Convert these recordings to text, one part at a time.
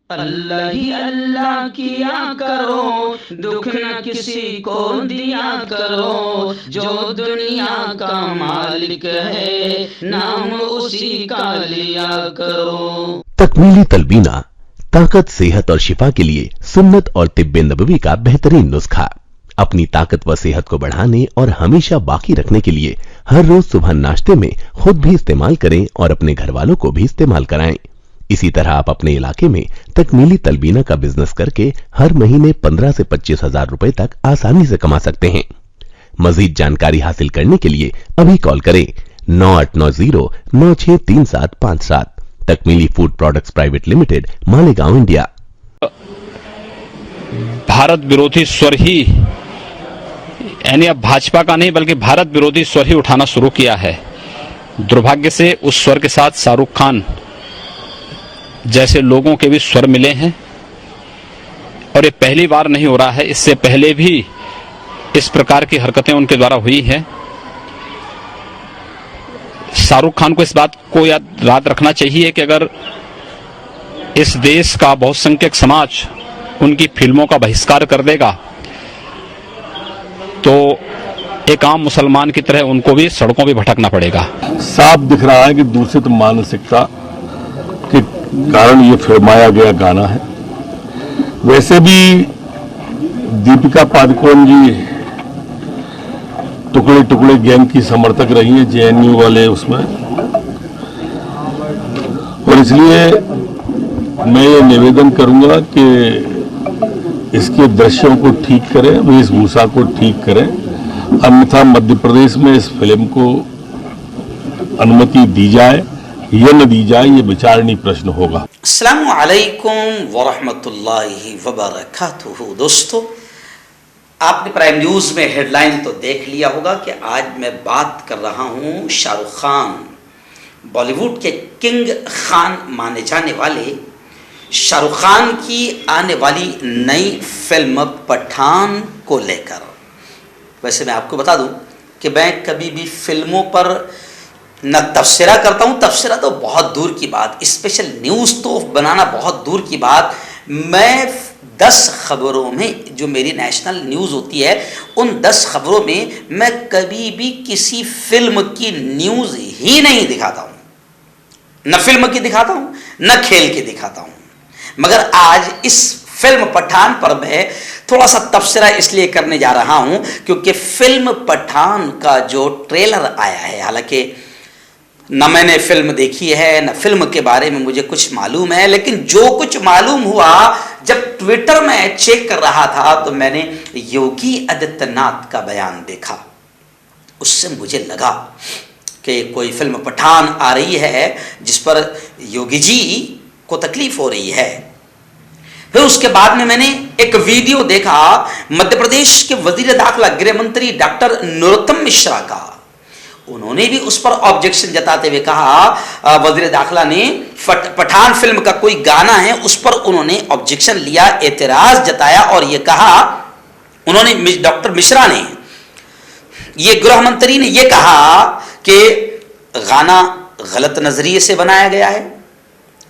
अल्लाह ही अल्लाह किया करो, दुख न किसी को दिया करो, जो दुनिया का मालिक है नाम उसी का लिया करो। तकमीली तलबीना, ताकत, सेहत और शिफा के लिए सुन्नत और तिब्बे नबवी का बेहतरीन नुस्खा। अपनी ताकत व सेहत को बढ़ाने और हमेशा बाकी रखने के लिए हर रोज सुबह नाश्ते में खुद भी इस्तेमाल करें और अपने घर वालों को भी इस्तेमाल कराएं। इसी तरह आप अपने इलाके में तकमीली तलबीना का बिजनेस करके हर महीने 15 से 25 हजार रुपए तक आसानी से कमा सकते हैं। मजीद जानकारी हासिल करने के लिए अभी कॉल करें 9890963757। Takmeeli food products private limited, Malegaon, India. Bharat विरोधी स्वर ही, यानी अब भाजपा का नहीं बल्कि भारत विरोधी स्वर ही उठाना शुरू किया है। दुर्भाग्य से उस स्वर के साथ शाहरुख खान जैसे लोगों के भी स्वर मिले हैं और ये पहली बार नहीं हो रहा है, इससे पहले भी इस प्रकार की हरकतें उनके द्वारा हुई हैं। शाहरुख खान को इस बात को याद रखना चाहिए कि अगर इस देश का बहुसंख्यक समाज उनकी फिल्मों का बहिष्कार कर देगा तो एक आम मुसलमान की तरह उनको भी सड़कों पे भटकना पड़ेगा। साफ दिख रहा है कि दूषित मानसिकता के कारण ये फिल्माया गया गाना है। वैसे भी दीपिका पादुकोण जी टुकड़े टुकड़े गैंग की समर्थक रही है, जेएनयू वाले उसमें, और इसलिए मैं ये निवेदन करूंगा कि इसके दृश्यों को ठीक करें, वेशभूषा को ठीक करें, अन्यथा मध्य प्रदेश में इस फिल्म को अनुमति दी जाए या न दी जाए, ये विचारणीय प्रश्न होगा। अस्सलामु अलैकुम वरहमतुल्लाहि वबरकातुहू। दोस्तों, आपने प्राइम न्यूज में हेडलाइन तो देख लिया होगा कि आज मैं बात कर रहा हूं शाहरुख खान, बॉलीवुड के किंग खान माने जाने वाले शाहरुख खान की आने वाली नई फिल्म पठान को लेकर। वैसे मैं आपको बता दूं कि मैं कभी भी फिल्मों पर न तबसरा करता हूं, तबसरा तो बहुत दूर की बात, स्पेशल न्यूज़ तो बनाना बहुत दूर की बात। मैं 10 खबरों में, जो मेरी नेशनल न्यूज़ होती है, उन 10 खबरों में मैं कभी भी किसी फिल्म की न्यूज़ ही नहीं दिखाता हूं। न फिल्म की दिखाता हूं, न खेल की दिखाता हूं। मगर आज इस फिल्म पठान पर मैं थोड़ा सा तबसरा इसलिए करने जा रहा हूं क्योंकि फिल्म पठान का जो ट्रेलर आया है, हालांकि न मैंने फिल्म देखी है, न फिल्म के बारे में मुझे कुछ मालूम है, लेकिन जो कुछ मालूम हुआ जब ट्विटर में चेक कर रहा था तो मैंने योगी आदित्यनाथ का बयान देखा। उससे मुझे लगा कि कोई फिल्म पठान आ रही है जिस पर योगी जी को तकलीफ हो रही है। फिर उसके बाद में मैंने एक वीडियो देखा मध्य प्रदेश के वजीर दाखिला गृह मंत्री डॉक्टर नरोत्तम मिश्रा का। उन्होंने भी उस पर ऑब्जेक्शन जताते हुए कहा, वजीर दाखिला ने पठान फिल्म का कोई गाना है उस पर उन्होंने ऑब्जेक्शन लिया, एतराज जताया और यह कहा, उन्होंने डॉक्टर मिश्रा ने, ये गृह मंत्री ने यह कहा कि गाना गलत नजरिए से बनाया गया है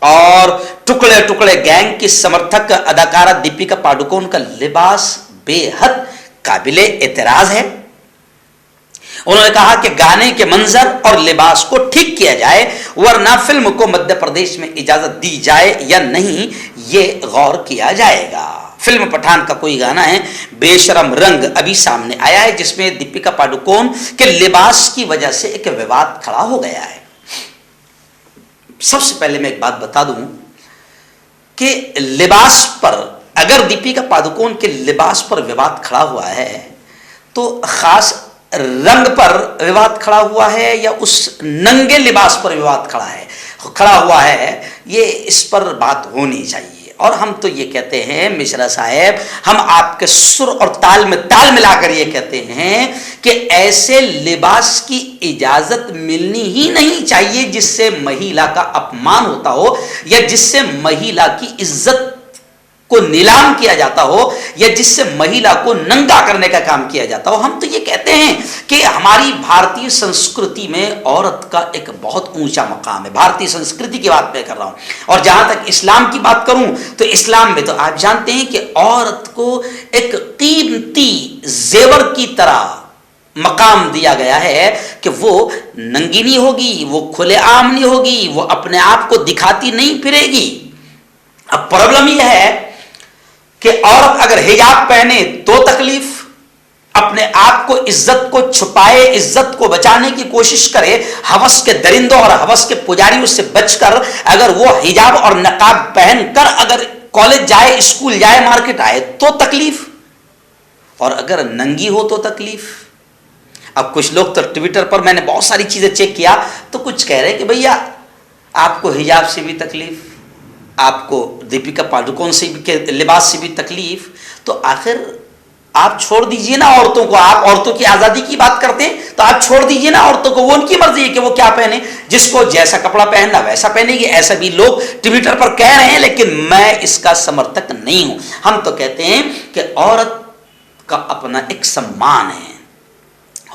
और टुकड़े टुकड़े गैंग की समर्थक अदाकारा दीपिका पादुकोण का लिबास बेहद काबिले एतराज है। उन्होंने कहा कि गाने के मंजर और लिबास को ठीक किया जाए वरना फिल्म को मध्य प्रदेश में इजाजत दी जाए या नहीं, ये गौर किया जाएगा। फिल्म पठान का कोई गाना है बेशरम रंग अभी सामने आया है जिसमें दीपिका पादुकोण के लिबास की वजह से एक विवाद खड़ा हो गया है। सबसे पहले मैं एक बात बता दूं कि लिबास पर, अगर दीपिका पादुकोण के लिबास पर विवाद खड़ा हुआ है तो खास रंग पर विवाद खड़ा हुआ है या उस नंगे लिबास पर विवाद खड़ा हुआ है, ये इस पर बात होनी चाहिए। और हम तो ये कहते हैं मिश्रा साहब, हम आपके सुर और ताल में ताल मिलाकर ये कहते हैं कि ऐसे लिबास की इजाजत मिलनी ही नहीं चाहिए जिससे महिला का अपमान होता हो या जिससे महिला की इज्जत को नीलाम किया जाता हो या जिससे महिला को नंगा करने का काम किया जाता हो। हम तो ये कहते हैं कि हमारी भारतीय संस्कृति में औरत का एक बहुत ऊंचा मकाम है। भारतीय संस्कृति की बात मैं कर रहा हूं। और जहां तक इस्लाम की बात करूं तो इस्लाम में तो आप जानते हैं कि औरत को एक कीमती जेवर की तरह मकाम दिया गया है कि वो नंगी नहीं होगी, वो खुलेआम नहीं होगी, वो अपने आप को दिखाती नहीं फिरेगी। अब प्रॉब्लम यह है कि औरत अगर हिजाब पहने तो तकलीफ, अपने आप को इज्जत को छुपाए, इज्जत को बचाने की कोशिश करे, हवस के दरिंदों और हवस के पुजारियों से बचकर अगर वो हिजाब और नकाब पहनकर अगर कॉलेज जाए, स्कूल जाए, मार्केट आए तो तकलीफ, और अगर नंगी हो तो तकलीफ। अब कुछ लोग तो ट्विटर पर, मैंने बहुत सारी चीजें चेक किया तो कुछ कह रहे हैं कि भैया आपको हिजाब से भी तकलीफ, आपको दीपिका पादुकोण से भी के लिबास से भी तकलीफ, तो आखिर आप छोड़ दीजिए ना औरतों को। आप औरतों की आजादी की बात करते हैं तो आप छोड़ दीजिए ना औरतों को, वो उनकी मर्जी है कि वो क्या पहने, जिसको जैसा कपड़ा पहनना वैसा पहनेगी। ऐसा भी लोग ट्विटर पर कह रहे हैं, लेकिन मैं इसका समर्थक नहीं हूं। हम तो कहते हैं कि औरत का अपना एक सम्मान है,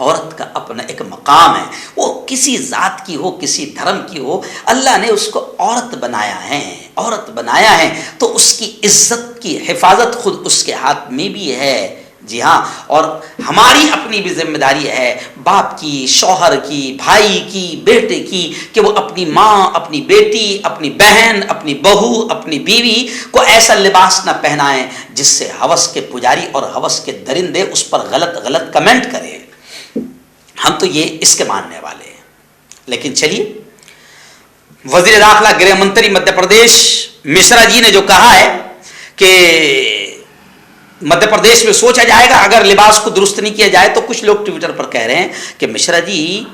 औरत का अपना एक मकाम है। वो किसी जात की हो, किसी धर्म की हो, अल्लाह ने उसको औरत बनाया है, औरत बनाया है तो उसकी इज्जत की हिफाजत खुद उसके हाथ में भी है। जी हाँ, और हमारी अपनी भी जिम्मेदारी है, बाप की, शौहर की, भाई की, बेटे की, कि वो अपनी माँ, अपनी बेटी, अपनी बहन, अपनी बहू, अपनी बीवी को ऐसा लिबास ना पहनाएं जिससे हवस के पुजारी और हवस के दरिंदे उस पर गलत गलत कमेंट करें। हम तो ये इसके मानने वाले हैं। लेकिन चलिए, वजीर दाखिला गृह मंत्री मध्य प्रदेश मिश्रा जी ने जो कहा है कि मध्य प्रदेश में सोचा जाएगा अगर लिबास को दुरुस्त नहीं किया जाए, तो कुछ लोग ट्विटर पर कह रहे हैं कि मिश्रा जी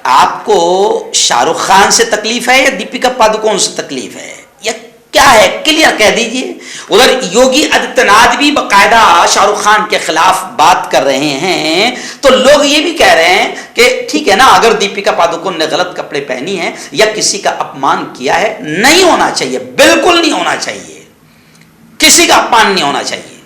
आपको शाहरुख खान से तकलीफ है या दीपिका पादुकोण से तकलीफ है, या क्या है, क्लियर कह दीजिए। उधर योगी आदित्यनाथ भी बकायदा शाहरुख खान के खिलाफ बात कर रहे हैं, तो लोग ये भी कह रहे हैं कि ठीक है ना, अगर दीपिका पादुकोण ने गलत कपड़े पहनी है या किसी का अपमान किया है, नहीं होना चाहिए, बिल्कुल नहीं होना चाहिए, किसी का अपमान नहीं होना चाहिए,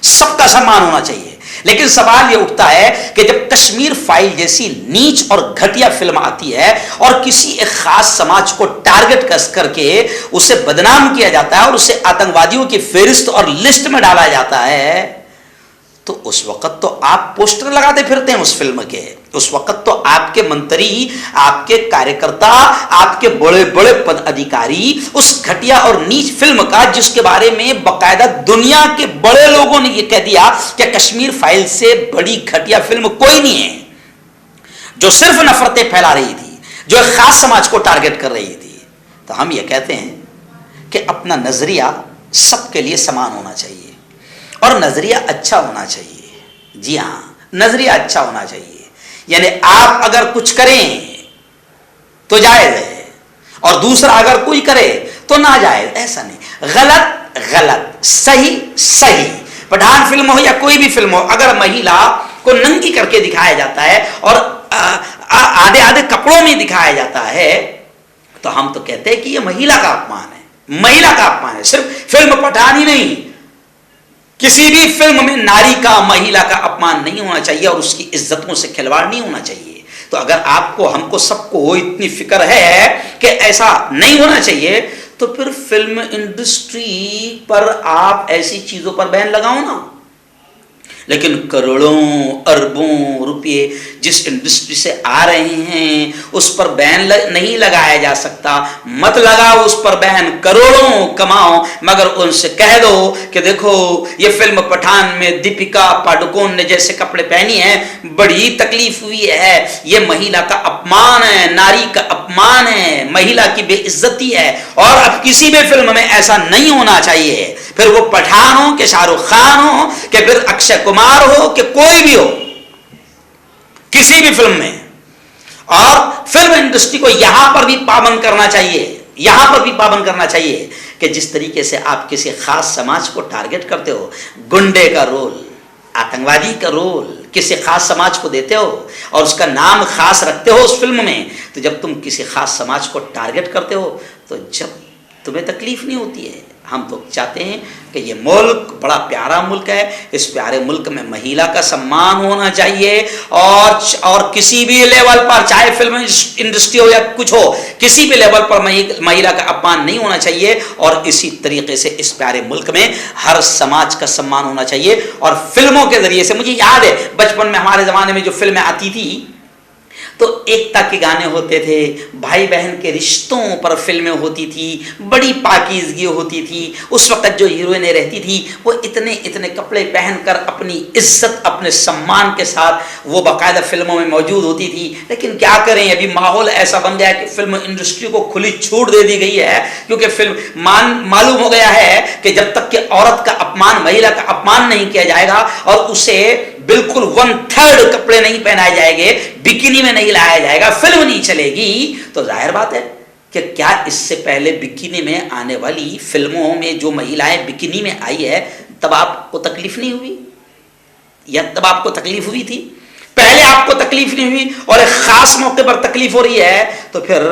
सबका सम्मान होना चाहिए। लेकिन सवाल यह उठता है कि जब कश्मीर फाइल जैसी नीच और घटिया फिल्म आती है और किसी एक खास समाज को टारगेट करके उसे बदनाम किया जाता है और उसे आतंकवादियों की फेरिस्त और लिस्ट में डाला जाता है, तो उस वक्त तो आप पोस्टर लगाते फिरते हैं उस फिल्म के। उस वक्त तो आपके मंत्री, आपके कार्यकर्ता, आपके बड़े बड़े पदाधिकारी उस घटिया और नीच फिल्म का, जिसके बारे में बकायदा दुनिया के बड़े लोगों ने यह कह दिया कि कश्मीर फाइल से बड़ी घटिया फिल्म कोई नहीं है, जो सिर्फ नफरतें फैला रही थी, जो एक खास समाज को टारगेट कर रही थी। तो हम ये कहते हैं कि अपना नजरिया सबके लिए समान होना चाहिए और नजरिया अच्छा होना चाहिए। जी हाँ, नजरिया अच्छा होना चाहिए। यानी आप अगर कुछ करें तो जायज है और दूसरा अगर कोई करे तो ना जायज, ऐसा नहीं। गलत गलत, सही सही। पठान फिल्म हो या कोई भी फिल्म हो, अगर महिला को नंगी करके दिखाया जाता है और आधे आधे कपड़ों में दिखाया जाता है, तो हम तो कहते हैं कि यह महिला का अपमान है, महिला का अपमान है। सिर्फ फिल्म पठान ही नहीं, किसी भी फिल्म में नारी का, महिला का अपमान नहीं होना चाहिए और उसकी इज्जतों से खिलवाड़ नहीं होना चाहिए। तो अगर आपको, हमको, सबको इतनी फिक्र है कि ऐसा नहीं होना चाहिए, तो फिर फिल्म इंडस्ट्री पर आप ऐसी चीजों पर बैन लगाओ ना। लेकिन करोड़ों अरबों रुपए जिस इंडस्ट्री से आ रहे हैं उस पर बैन नहीं लगाया जा सकता। मत लगाओ उस पर बैन, करोड़ों कमाओ, मगर उनसे कह दो कि देखो ये फिल्म पठान में दीपिका पादुकोण ने जैसे कपड़े पहनी है, बड़ी तकलीफ हुई है, ये महिला का अपमान है, नारी का अपमान है, महिला की बेइज्जती है, और अब किसी भी फिल्म में ऐसा नहीं होना चाहिए। फिर वो पठान हो कि शाहरुख खान हो कि फिर अक्षय कुमार हो कि कोई भी हो, किसी भी फिल्म में। और फिल्म इंडस्ट्री को यहां पर भी पाबंद करना चाहिए, यहां पर भी पाबंद करना चाहिए कि जिस तरीके से आप किसी खास समाज को टारगेट करते हो, गुंडे का रोल, आतंकवादी का रोल किसी खास समाज को देते हो और उसका नाम खास रखते हो उस फिल्म में, तो जब तुम किसी खास समाज को टारगेट करते हो तो जब तुम्हें तकलीफ नहीं होती है, हम तो चाहते हैं कि ये मुल्क बड़ा प्यारा मुल्क है, इस प्यारे मुल्क में महिला का सम्मान होना चाहिए और किसी भी लेवल पर, चाहे फिल्म इंडस्ट्री हो या कुछ हो, किसी भी लेवल पर महिला का अपमान नहीं होना चाहिए। और इसी तरीके से इस प्यारे मुल्क में हर समाज का सम्मान होना चाहिए। और फिल्मों के जरिए से, मुझे याद है बचपन में हमारे जमाने में जो फिल्में आती थी तो एकता के गाने होते थे, भाई बहन के रिश्तों पर फिल्में होती थी, बड़ी पाकीज़गी होती थी। उस वक्त जो हीरोइनें रहती थी वो इतने इतने कपड़े पहनकर अपनी इज्जत, अपने सम्मान के साथ वो बाकायदा फिल्मों में मौजूद होती थी। लेकिन क्या करें, अभी माहौल ऐसा बन गया कि फिल्म इंडस्ट्री को खुली छूट दे दी गई है, क्योंकि फिल्म मालूम हो गया है कि जब तक कि औरत का अपमान, महिला का अपमान नहीं किया जाएगा और उसे बिल्कुल 1/3 कपड़े नहीं पहनाए जाएंगे, बिकिनी में नहीं लाया जाएगा, फिल्म नहीं चलेगी। तो जाहिर बात है कि क्या इससे पहले बिकिनी में आने वाली फिल्मों में जो महिलाएं बिकिनी में आई है, तब आपको तकलीफ नहीं हुई? या तब आपको तकलीफ हुई थी? पहले आपको तकलीफ नहीं हुई और एक खास मौके पर तकलीफ हो रही है, तो फिर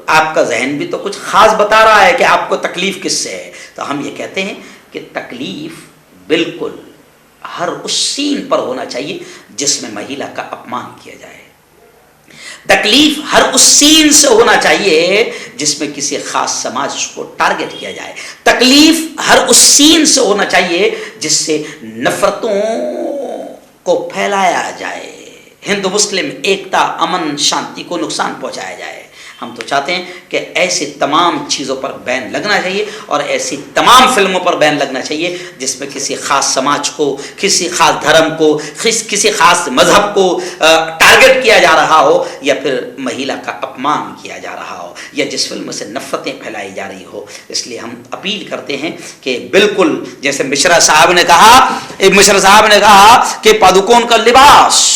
आपका जहन भी तो कुछ खास बता रहा है कि आपको तकलीफ किससे है। तो हम ये कहते हैं कि तकलीफ बिल्कुल हर उस सीन पर होना चाहिए जिसमें महिला का अपमान किया जाए। तकलीफ हर उस सीन से होना चाहिए जिसमें किसी खास समाज को टारगेट किया जाए। तकलीफ हर उस सीन से होना चाहिए जिससे नफरतों को फैलाया जाए, हिंदू मुस्लिम एकता, अमन, शांति को नुकसान पहुंचाया जाए। हम तो चाहते हैं कि ऐसी तमाम चीज़ों पर बैन लगना चाहिए और ऐसी तमाम फिल्मों पर बैन लगना चाहिए जिसमें किसी खास समाज को, किसी खास धर्म को, किसी खास मजहब को टारगेट किया जा रहा हो, या फिर महिला का अपमान किया जा रहा हो, या जिस फिल्म से नफरतें फैलाई जा रही हो। इसलिए हम अपील करते हैं कि बिल्कुल जैसे मिश्रा साहब ने कहा कि पादुकोण का लिबास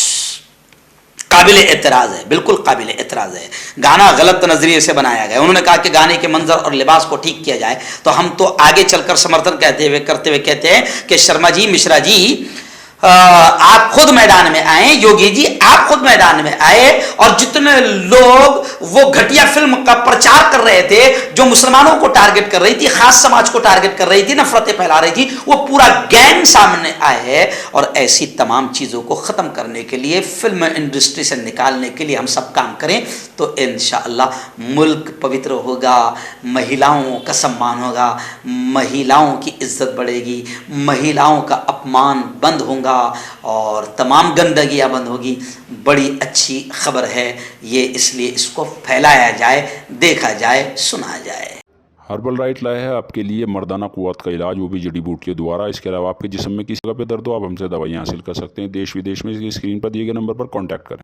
काबिल एतराज है, बिल्कुल काबिल एतराज है। गाना गलत नजरिए से बनाया गया। उन्होंने कहा कि गाने के मंजर और लिबास को ठीक किया जाए, तो हम तो आगे चलकर समर्थन करते हुए कहते हैं कि शर्मा जी, मिश्रा जी, आप खुद मैदान में आए, योगी जी आप खुद मैदान में आए, और जितने लोग वो घटिया फिल्म का प्रचार कर रहे थे जो मुसलमानों को टारगेट कर रही थी, खास समाज को टारगेट कर रही थी, नफरतें फैला रही थी, वो पूरा गैंग सामने आए है। और ऐसी तमाम चीजों को खत्म करने के लिए, फिल्म इंडस्ट्री से निकालने के लिए हम सब काम करें तो इंशाअल्लाह मुल्क पवित्र होगा, महिलाओं का सम्मान होगा, महिलाओं की इज्जत बढ़ेगी, महिलाओं का अपमान बंद होगा और तमाम गंदगियां बंद होगी। बड़ी अच्छी खबर है ये, इसलिए इसको फैलाया जाए, देखा जाए, सुना जाए। हर्बल राइट लाया है आपके लिए मर्दाना कुव्वत का इलाज, वो भी जड़ी बूटियों द्वारा। इसके अलावा आपके जिस्म में किसी जगह पे दर्द हो, आप हमसे दवाइयाँ हासिल कर सकते हैं। देश विदेश में इसकी स्क्रीन पर दिए गए नंबर पर कॉन्टैक्ट करें।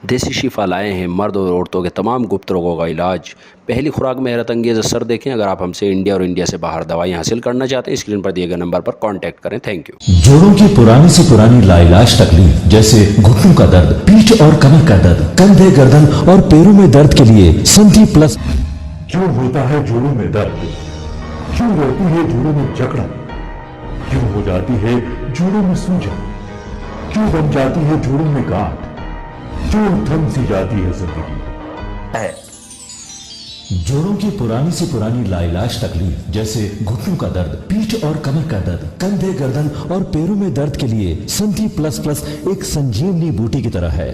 देसी शिफा लाए हैं मर्द और औरतों के तमाम गुप्त रोगों का इलाज। पहली खुराक में हैरत अंगेज़ असर देखें। अगर आप हमसे इंडिया और इंडिया से बाहर दवाइयाँ हासिल करना चाहते हैं, स्क्रीन पर दिए गए नंबर पर कांटेक्ट करें। Thank you. जोड़ों की पुरानी से पुरानी लाइलाज तकलीफ जैसे घुटनों का दर्द, पीठ और कमर का दर्द, कंधे, गर्दन और पैरों में दर्द के लिए संधि प्लस। क्यों होता है जोड़ों में दर्द? क्यों रहती है जोड़ों में जकड़न? क्यों हो जाती है जोड़ों में सूजन? क्यों बन जाती है जोड़ों में गांठ? क्यों थम सी जाती है जिंदगी? जोड़ों की पुरानी से पुरानी लाइलाज तकलीफ जैसे घुटनों का दर्द, पीठ और कमर का दर्द, कंधे, गर्दन और पैरों में दर्द के लिए संधि प्लस प्लस एक संजीवनी बूटी की तरह है,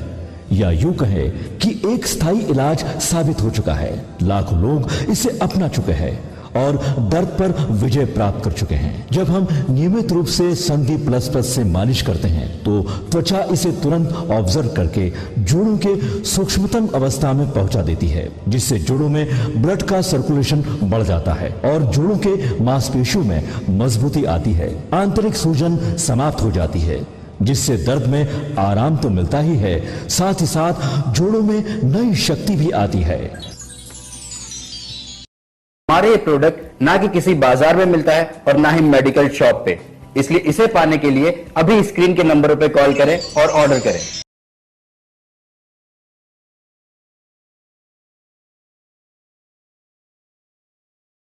या यूं कहे कि एक स्थायी इलाज साबित हो चुका है। लाखों लोग इसे अपना चुके हैं और दर्द पर विजय प्राप्त कर चुके हैं। जब हम नियमित रूप से संधि प्लस प्लस से मालिश करते हैं तो त्वचा इसे तुरंत ऑब्जर्व करके जोड़ों के सूक्ष्मतम अवस्था में पहुंचा देती है, जिससे जोड़ों में ब्लड का सर्कुलेशन बढ़ जाता है और जोड़ों के मांसपेशियों में मजबूती आती है। आंतरिक सूजन समाप्त हो जाती है, जिससे दर्द में आराम तो मिलता ही है, साथ ही साथ जोड़ों में नई शक्ति भी आती है। हमारे ये प्रोडक्ट ना कि किसी बाजार में मिलता है और ना ही मेडिकल शॉप पे, इसलिए इसे पाने के लिए अभी स्क्रीन के नंबरों पे कॉल करें और ऑर्डर करें।